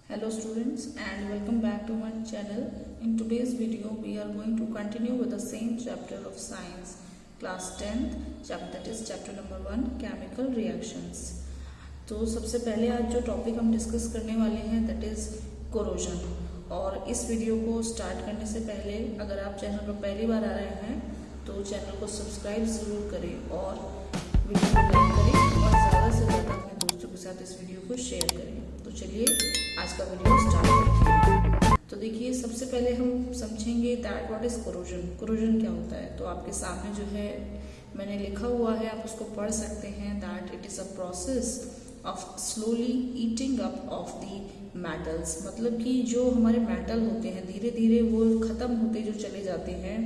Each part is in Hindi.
Hello students and welcome back to my channel. In today's video we are going to continue with the same chapter of science class 10th chapter, that is chapter number 1 chemical reactions. तो सबसे पहले आज जो टॉपिक हम डिस्कस करने वाले हैं दैट इज कोरोजन। और इस वीडियो को स्टार्ट करने से पहले अगर आप चैनल पर पहली बार आ रहे हैं तो चैनल को सब्सक्राइब ज़रूर करें और वीडियो को लाइक करें और ज़्यादा से ज़्यादा अपने दोस्तों के साथ इस वीडियो को शेयर करें। तो चलिए आज का वीडियो स्टार्ट करते हैं। तो देखिए सबसे पहले हम समझेंगे that what is corrosion. Corrosion क्या होता है? तो आपके सामने जो है मैंने लिखा हुआ है, आप उसको पढ़ सकते हैं। That it is a process of slowly eating up of the metals, मतलब कि जो हमारे मेटल होते हैं धीरे धीरे वो खत्म होते जो चले जाते हैं।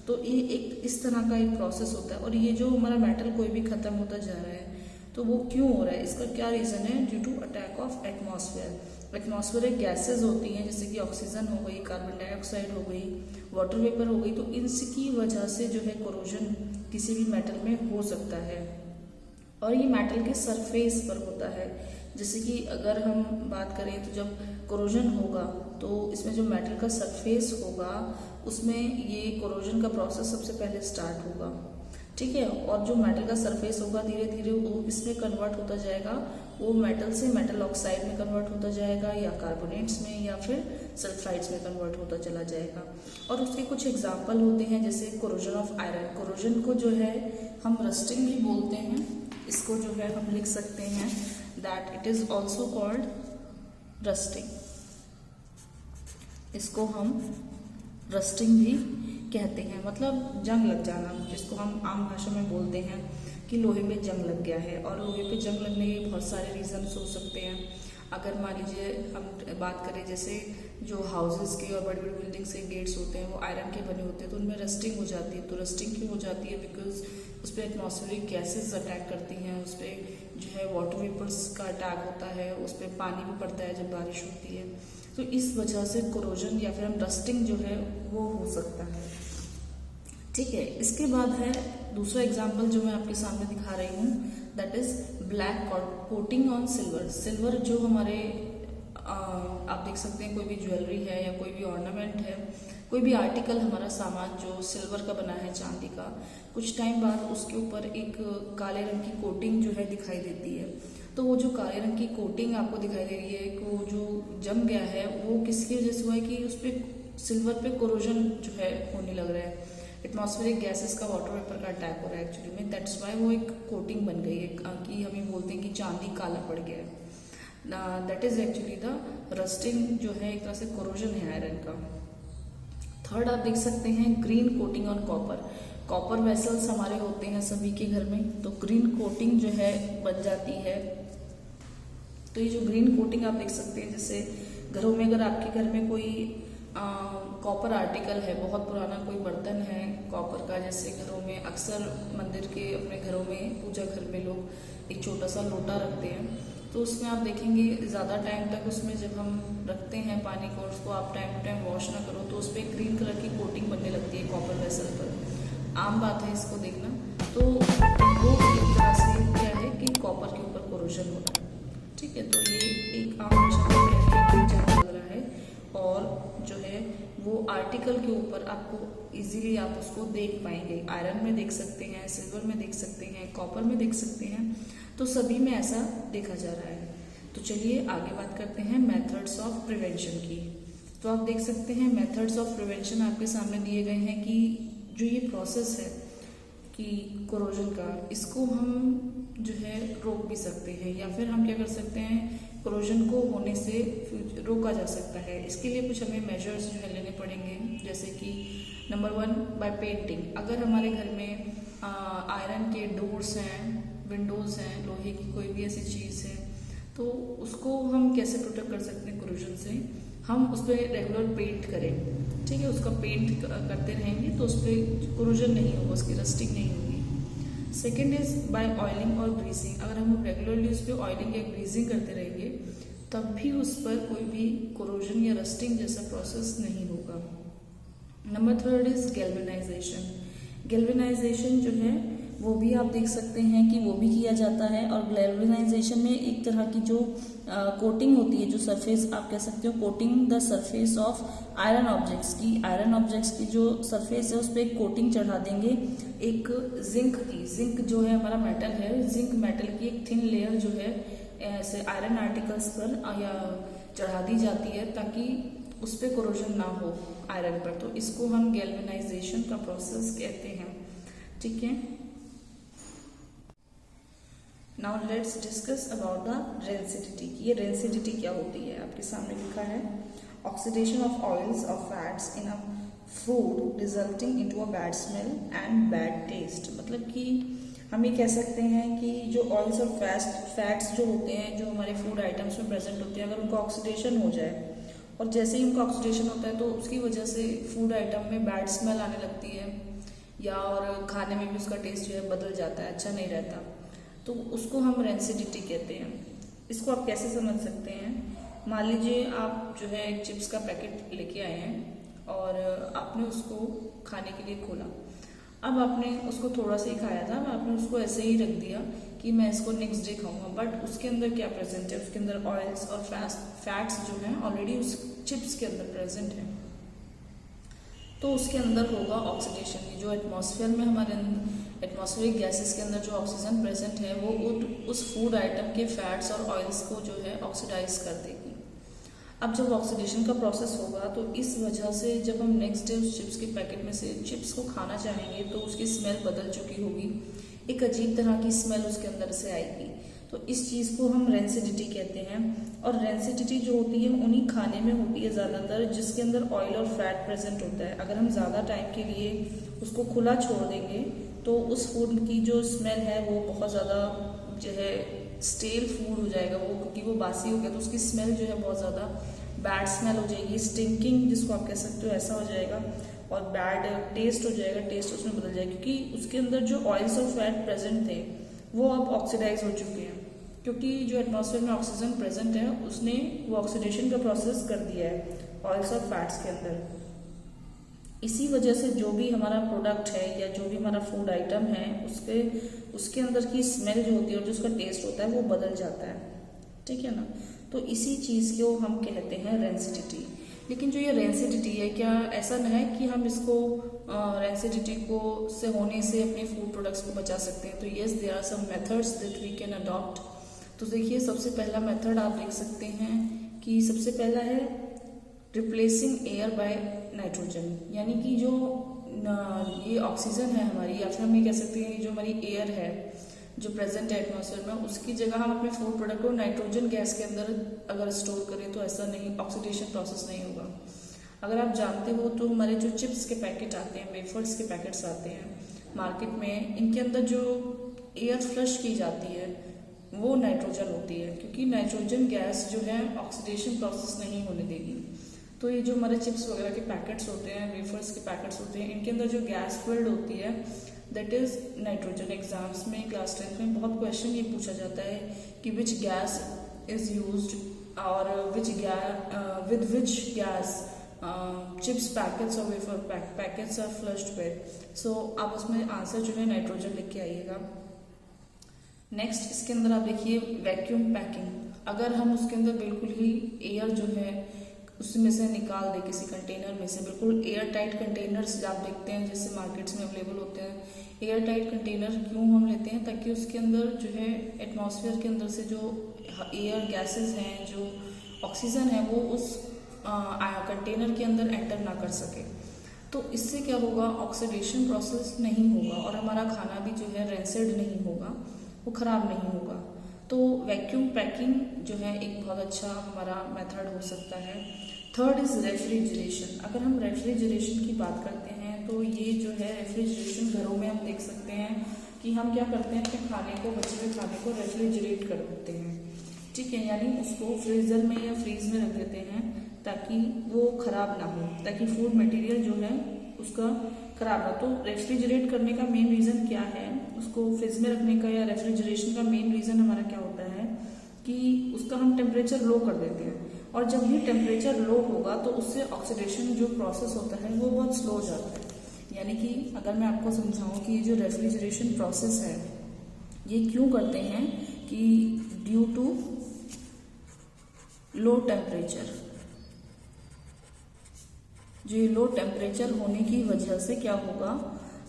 तो ये एक इस तरह का एक प्रोसेस होता है। और ये जो हमारा मेटल कोई भी खत्म होता जा रहा है तो वो क्यों हो रहा है, इसका क्या रीज़न है? Due to attack of atmosphere. Atmospheric gases होती हैं जैसे कि ऑक्सीजन हो गई, कार्बन डाइऑक्साइड हो गई, वाटर वेपर हो गई। तो इनकी वजह से जो है कोरोजन किसी भी मेटल में हो सकता है और ये मेटल के सरफेस पर होता है। जैसे कि अगर हम बात करें तो जब कोरोजन होगा तो इसमें जो मेटल का सरफेस होगा उसमें ये कोरोजन का प्रोसेस सबसे पहले स्टार्ट होगा, ठीक है। और जो मेटल का सरफेस होगा धीरे धीरे वो इसमें कन्वर्ट होता जाएगा, वो मेटल से मेटल ऑक्साइड में कन्वर्ट होता जाएगा या कार्बोनेट्स में या फिर सल्फाइड्स में कन्वर्ट होता चला जाएगा। और उसके कुछ एग्जाम्पल होते हैं जैसे कोरोजन ऑफ आयरन। कोरोजन को जो है हम रस्टिंग भी बोलते हैं, इसको जो है हम लिख सकते हैं that it is also called rusting. इसको हम रस्टिंग भी कहते हैं, मतलब जंग लग जाना, जिसको हम आम भाषा में बोलते हैं कि लोहे पे जंग लग गया है। और लोहे पे जंग लगने के बहुत सारे रीजंस हो सकते हैं। अगर मान लीजिए हम बात करें जैसे जो हाउसेस के और बड़ी बड़ी बिल्डिंग्स के गेट्स होते हैं वो आयरन के बने होते हैं तो उनमें रस्टिंग हो जाती है। तो रस्टिंग क्यों हो जाती है? बिकॉज उस पर एटमॉस्फेरिक गैसेज अटैक करती हैं, उस पर जो है वाटर वेपर्स का अटैक होता है, उस पर पानी भी पड़ता है जब बारिश होती है। तो इस वजह से कोरोजन या फिर हम रस्टिंग जो है वो हो सकता है, ठीक है। इसके बाद है दूसरा एग्जाम्पल जो मैं आपके सामने दिखा रही हूँ that is black coating on silver. Silver जो हमारे आप देख सकते हैं कोई भी ज्वेलरी है या कोई भी ऑर्नामेंट है, कोई भी आर्टिकल हमारा सामान जो सिल्वर का बना है, चांदी का, कुछ टाइम बाद उसके ऊपर एक काले रंग की कोटिंग जो है दिखाई देती है। तो वो जो काले रंग की कोटिंग आपको दिखाई दे रही है वो जो जम गया है वो किसकी वजह से हुआ है कि उस पर सिल्वर पे कोरोजन जो है होने लग रहा है। एटमॉस्फेरिक गैसेस का वाटर वेपर का अटैक हो रहा है एक्चुअली में, दैट्स वाई वो एक कोटिंग बन गई है कि हम ये बोलते हैं कि चांदी काला पड़ गया है। That is actually the rusting जो है एक तरह से कोरोजन है आयरन का। थर्ड आप देख सकते हैं green coating on copper. Copper vessels हमारे होते हैं सभी के घर में, तो ग्रीन कोटिंग जो है बन जाती है। तो ये जो ग्रीन कोटिंग आप देख सकते हैं जैसे घरों में अगर आपके घर में कोई कॉपर आर्टिकल है, बहुत पुराना कोई बर्तन है कॉपर का, जैसे घरों में अक्सर मंदिर के अपने घरों में पूजा घर में लोग एक छोटा सा लोटा रखते हैं, तो उसमें आप देखेंगे ज़्यादा टाइम तक उसमें जब हम रखते हैं पानी को, उसको आप टाइम टू टाइम वॉश ना करो तो उस पर ग्रीन कलर की कोटिंग बनने लगती है कॉपर वेसल पर। आम बात है इसको देखना। तो वो एक तरह से क्या है कि कॉपर के ऊपर कोरोजन हो रहा है, ठीक है। तो ये एक आम भाषा में जंग लग रहा है और जो है वो आर्टिकल के ऊपर आपको इजीली आप उसको देख पाएंगे। आयरन में देख सकते हैं, सिल्वर में देख सकते हैं, कॉपर में देख सकते हैं, तो सभी में ऐसा देखा जा रहा है। तो चलिए आगे बात करते हैं मेथड्स ऑफ प्रिवेंशन की। तो आप देख सकते हैं मेथड्स ऑफ प्रिवेंशन आपके सामने दिए गए हैं कि जो ये प्रोसेस है कि कोरोजन का, इसको हम जो है रोक भी सकते हैं या फिर हम क्या कर सकते हैं, कोरोजन को होने से रोका जा सकता है। इसके लिए कुछ हमें मेजर्स जो है लेने पड़ेंगे, जैसे कि नंबर 1 बाय पेंटिंग। अगर हमारे घर में आयरन के डोर्स हैं, विंडोज़ हैं, लोहे की कोई भी ऐसी चीज़ है तो उसको हम कैसे प्रोटेक्ट कर सकते हैं कोरोजन से? हम उस पर रेगुलर पेंट करें, ठीक है। उसका पेंट करते रहेंगे तो उस पर कोरोजन नहीं होगा, उसकी रस्टिंग नहीं होगी। सेकेंड इज बाय ऑयलिंग और ग्रीसिंग। अगर हम रेगुलरली उस पर ऑयलिंग या ग्रीसिंग करते रहेंगे तब भी उस पर कोई भी कोरोजन या रस्टिंग जैसा प्रोसेस नहीं होगा। Number 3 is galvanisation. गैल्वेनाइजेशन जो है वो भी आप देख सकते हैं कि वो भी किया जाता है। और गैल्वेनाइजेशन में एक तरह की जो कोटिंग होती है, जो सरफेस आप कह सकते हो coating the surface of iron objects की, आयरन ऑब्जेक्ट्स की जो सरफेस है उस पर एक कोटिंग चढ़ा देंगे एक जिंक की। जिंक जो है हमारा मेटल है, जिंक मेटल की एक थिन लेयर जो है ऐसे आयरन आर्टिकल्स पर या चढ़ा दी जाती है ताकि उस पर कोरोजन ना हो आयरन पर। तो इसको हम गैल्वेनाइजेशन का प्रोसेस कहते हैं। ठीक है, now let's discuss about the rancidity. ये रेंसिडिटी क्या होती है, आपके सामने लिखा है ऑक्सीडेशन ऑफ ऑयल्स और fats in a food resulting into a bad smell and bad taste. मतलब कि हम ये कह सकते हैं कि जो ऑयल्स और फैट्स जो होते हैं, जो हमारे फूड आइटम्स में प्रेजेंट होते हैं, अगर उनका ऑक्सीडेशन हो जाए और जैसे ही उनका ऑक्सीडेशन होता है तो उसकी वजह से फूड आइटम में बैड स्मेल आने लगती है या और खाने में भी उसका टेस्ट जो है बदल जाता है, अच्छा नहीं रहता, तो उसको हम रेंसिडिटी कहते हैं। इसको आप कैसे समझ सकते हैं, मान लीजिए आप जो है एक चिप्स का पैकेट लेके आए हैं और आपने उसको खाने के लिए खोला। अब आपने उसको थोड़ा सा ही खाया था, आपने उसको ऐसे ही रख दिया कि मैं इसको नेक्स्ट डे खाऊंगा, बट उसके अंदर क्या प्रेजेंट है, उसके अंदर ऑयल्स और फैट्स जो हैं ऑलरेडी उस चिप्स के अंदर प्रेजेंट है। तो उसके अंदर होगा ऑक्सीडेशन। जो एटमॉस्फेयर में हमारे एटमॉस्फेरिक गैसेस के अंदर जो ऑक्सीजन प्रेजेंट है वो उस फूड आइटम के फैट्स और ऑयल्स को जो है ऑक्सीडाइज कर देगी। अब जब ऑक्सीडेशन का प्रोसेस होगा तो इस वजह से जब हम नेक्स्ट डे उस चिप्स के पैकेट में से चिप्स को खाना चाहेंगे तो उसकी स्मेल बदल चुकी होगी, एक अजीब तरह की स्मेल उसके अंदर से आएगी। तो इस चीज़ को हम रेंसिडिटी कहते हैं। और रेंसिडिटी जो होती है उन्हीं खाने में होती है ज़्यादातर जिसके अंदर ऑयल और फैट प्रेजेंट होता है। अगर हम ज़्यादा टाइम के लिए उसको खुला छोड़ देंगे तो उस फूड की जो स्मेल है वो बहुत ज़्यादा जो है स्टेल फूड हो जाएगा वो, क्योंकि वो बासी हो गया तो उसकी स्मेल जो है बहुत ज़्यादा बैड स्मेल हो जाएगी, स्टिंकिंग जिसको आप कह सकते हो ऐसा हो जाएगा, और बैड टेस्ट हो जाएगा, टेस्ट उसमें बदल जाएगा क्योंकि उसके अंदर जो ऑयल्स और फैट प्रेजेंट थे वो अब ऑक्सीडाइज हो चुके हैं। क्योंकि जो एटमॉस्फेयर में ऑक्सीजन प्रेजेंट है उसने वो ऑक्सीडेशन का प्रोसेस कर दिया है ऑयल्स और फैट्स के अंदर। इसी वजह से जो भी हमारा प्रोडक्ट है या जो भी हमारा फूड आइटम है उसके अंदर की स्मेल जो होती है और जो उसका टेस्ट होता है वो बदल जाता है। ठीक है ना, तो इसी चीज़ को हम कहते हैं रेंसिडिटी। लेकिन जो ये रेंसिडिटी है, क्या ऐसा न है कि हम इसको रेंसिडिटी को से होने से अपने फूड प्रोडक्ट्स को बचा सकते हैं? तो yes, there are some methods that we can adopt. तो देखिए सबसे पहला मेथड आप देख सकते हैं कि सबसे पहला है रिप्लेसिंग एयर बाय नाइट्रोजन। यानी कि जो ये ऑक्सीजन है हमारी, या फिर हम ये कह सकते हैं जो हमारी एयर है जो प्रेजेंट है एटमॉस्फेयर में, उसकी जगह हम अपने फूड प्रोडक्ट को नाइट्रोजन गैस के अंदर अगर स्टोर करें तो ऐसा नहीं, ऑक्सीडेशन प्रोसेस नहीं होगा। अगर आप जानते हो तो हमारे जो चिप्स के पैकेट आते हैं, वेफर्स के पैकेट्स आते हैं मार्केट में, इनके अंदर जो एयर फ्लश की जाती है वो नाइट्रोजन होती है, क्योंकि नाइट्रोजन गैस जो है ऑक्सीडेशन प्रोसेस नहीं होने देगी। तो ये जो हमारे चिप्स वगैरह के पैकेट्स होते हैं, वेफर्स के पैकेट्स होते हैं, इनके अंदर जो गैस फिल्ड होती है दैट इज नाइट्रोजन। एग्जाम्स में क्लास 10th में बहुत क्वेश्चन ये पूछा जाता है कि विच गैस इज यूज्ड और with which gas chips packets और wafer packets are flushed with. So आप उसमें आंसर जो है नाइट्रोजन लिख के आइएगा। नेक्स्ट इसके अंदर आप देखिए वैक्यूम पैकिंग। अगर हम उसके अंदर बिल्कुल ही एयर जो है उसमें से निकाल दे किसी कंटेनर में से, बिल्कुल एयर टाइट कंटेनर्स आप देखते हैं जैसे मार्केट्स में अवेलेबल होते हैं। एयर टाइट कंटेनर क्यों हम लेते हैं? ताकि उसके अंदर जो है एटमॉस्फेयर के अंदर से जो एयर गैसेस हैं, जो ऑक्सीजन है, वो उस कंटेनर के अंदर एंटर ना कर सके। तो इससे क्या होगा, ऑक्सीडेशन प्रोसेस नहीं होगा और हमारा खाना भी जो है रेंसिड नहीं होगा, वो खराब नहीं होगा। तो वैक्यूम पैकिंग जो है एक बहुत अच्छा हमारा मेथड हो सकता है। Third is refrigeration. अगर हम रेफ्रिजरेशन की बात करते हैं तो ये जो है रेफ्रिजरेशन घरों में हम देख सकते हैं कि हम क्या करते हैं, अपने खाने को, बचे हुए खाने को रेफ्रिजरेट कर देते हैं। ठीक है, यानी उसको फ्रीजर में या फ्रीज में रख देते हैं ताकि वो खराब ना हो, ताकि फूड मटेरियल जो है उसका खराब ना। तो रेफ्रिजरेट करने का मेन रीजन क्या है, उसको फ्रिज में रखने का या रेफ्रिजरेशन का मेन रीजन हमारा क्या होता है कि उसका हम टेम्परेचर लो कर देते हैं, और जब भी टेम्परेचर लो होगा तो उससे ऑक्सीडेशन जो प्रोसेस होता है वो बहुत स्लो हो जाता है। यानी कि अगर मैं आपको समझाऊं कि जो रेफ्रिजरेशन प्रोसेस है ये क्यों करते हैं, कि ड्यू टू लो टेम्परेचर, जो ये लो टेम्परेचर होने की वजह से क्या होगा,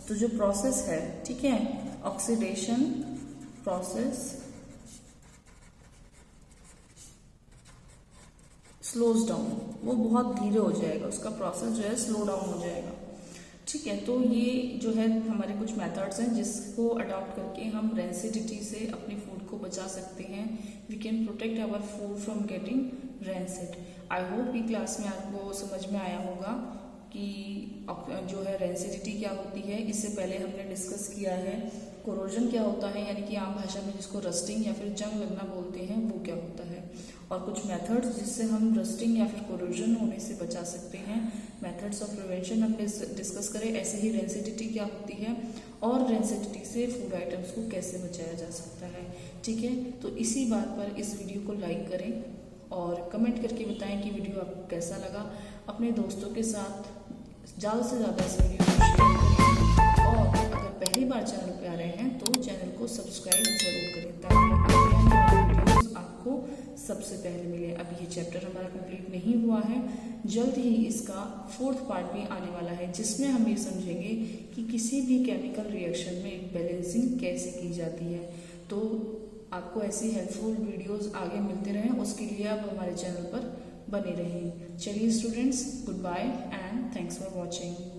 तो जो प्रोसेस है, ठीक है, ऑक्सीडेशन प्रोसेस स्लोज डाउन, वो बहुत धीरे हो जाएगा, उसका प्रोसेस जो है स्लो डाउन हो जाएगा। ठीक है, तो ये जो है हमारे कुछ मेथड्स हैं जिसको अडॉप्ट करके हम रेंसिडिटी से अपने फूड को बचा सकते हैं। We can protect our food from getting rancid. I hope कि क्लास में आपको समझ में आया होगा कि जो है रेंसिडिटी क्या होती है। इससे पहले हमने डिस्कस किया है कोरोजन क्या होता है, यानी कि आम भाषा में जिसको रस्टिंग या फिर जंग लगना बोलते हैं, वो क्या होता है, और कुछ मेथड्स जिससे हम रस्टिंग या फिर कोरोजन होने से बचा सकते हैं। मेथड्स ऑफ प्रिवेंशन हमने डिस्कस करें। ऐसे ही रेंसिडिटी क्या होती है और रेंसिडिटी से फूड आइटम्स को कैसे बचाया जा सकता है। ठीक है, तो इसी बात पर इस वीडियो को लाइक करें और कमेंट करके बताएं कि वीडियो आपको कैसा लगा। अपने दोस्तों के साथ ज़्यादा से ज़्यादा इस वीडियो को शेयर करें और अगर पहली बार चैनल पे आ रहे हैं तो चैनल को सब्सक्राइब जरूर करें ताकि आने वाली वीडियोस आपको सबसे पहले मिले। अभी ये चैप्टर हमारा कंप्लीट नहीं हुआ है, जल्द ही इसका 4th पार्ट भी आने वाला है जिसमें हम ये समझेंगे कि किसी भी केमिकल रिएक्शन में बैलेंसिंग कैसे की जाती है। तो आपको ऐसी हेल्पफुल वीडियोस आगे मिलते रहें, उसके लिए आप हमारे चैनल पर बने रहें। चलिए students, goodbye and thanks for watching.